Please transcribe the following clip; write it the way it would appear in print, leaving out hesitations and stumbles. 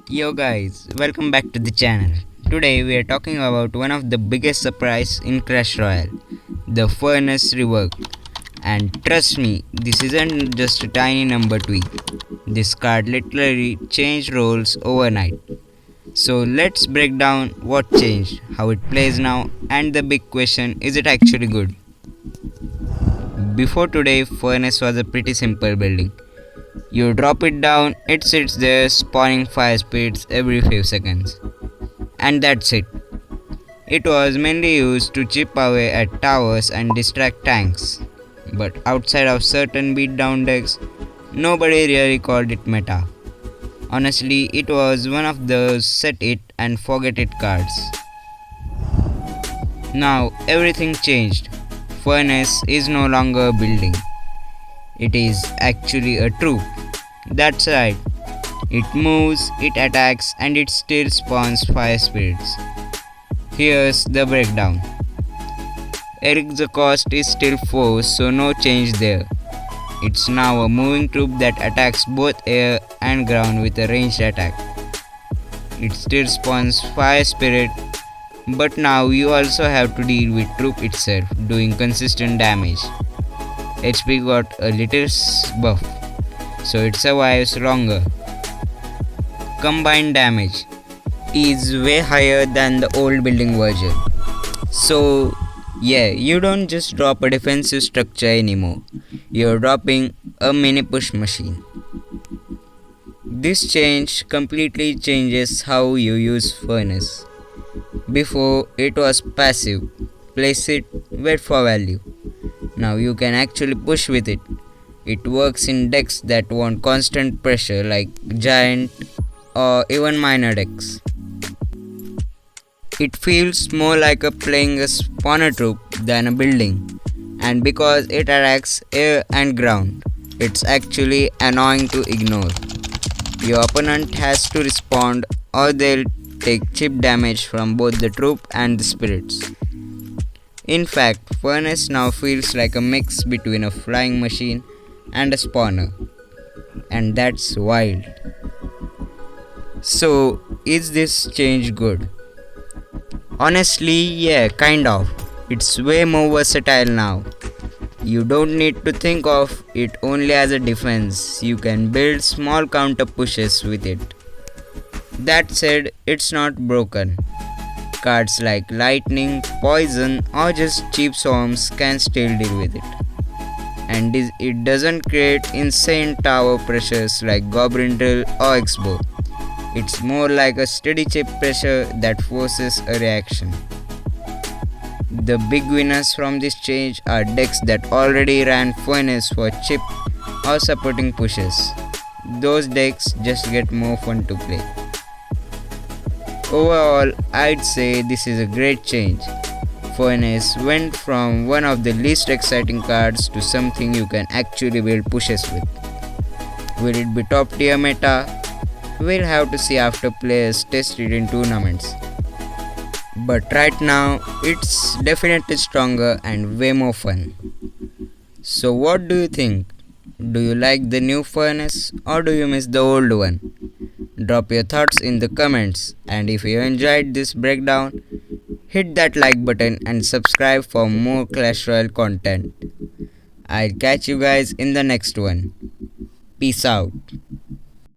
Yo guys, welcome back to the channel. Today we are talking about one of the biggest surprise in Clash Royale, the furnace rework. And trust me, this isn't just a tiny number tweak. This card literally changed roles overnight. So let's break down what changed, how it plays now, and the big question, is it actually good? Before today, furnace was a pretty simple building. You drop it down, it sits there spawning fire spirits every few seconds. And that's it. It was mainly used to chip away at towers and distract tanks. But outside of certain beatdown decks, nobody really called it meta. Honestly, it was one of those set it and forget it cards. Now everything changed. Furnace is no longer a building. It is actually a troop. That's right. It moves, it attacks, and it still spawns fire spirits. Here's the breakdown. The cost is still 4, so no change there. It's now a moving troop that attacks both air and ground with a ranged attack. It still spawns fire spirit, but now you also have to deal with troop itself doing consistent damage. HP got a little buff, so it survives longer. Combined damage is way higher than the old building version. So yeah, you don't just drop a defensive structure anymore. You're dropping a mini push machine. This change completely changes how you use furnace. Before it was passive, place it, wait for value. Now you can actually push with it. It works in decks that want constant pressure like giant or even minor decks. It feels more like playing a spawner troop than a building, and because it attacks air and ground, it's actually annoying to ignore. Your opponent has to respond or they'll take chip damage from both the troop and the spirits. In fact, Furnace now feels like a mix between a flying machine and a spawner, and that's wild. So, is this change good? Honestly, yeah, kind of. It's way more versatile now. You don't need to think of it only as a defense, you can build small counter pushes with it. That said, it's not broken. Cards like lightning, poison, or just cheap swarms can still deal with it. And it doesn't create insane tower pressures like Goblin Drill or Expo. It's more like a steady chip pressure that forces a reaction. The big winners from this change are decks that already ran Furnace for chip or supporting pushes. Those decks just get more fun to play. Overall, I'd say this is a great change. Furnace went from one of the least exciting cards to something you can actually build pushes with. Will it be top tier meta? We'll have to see after players test it in tournaments. But right now, it's definitely stronger and way more fun. So what do you think? Do you like the new Furnace or do you miss the old one? Drop your thoughts in the comments, and if you enjoyed this breakdown, hit that like button and subscribe for more Clash Royale content. I'll catch you guys in the next one. Peace out.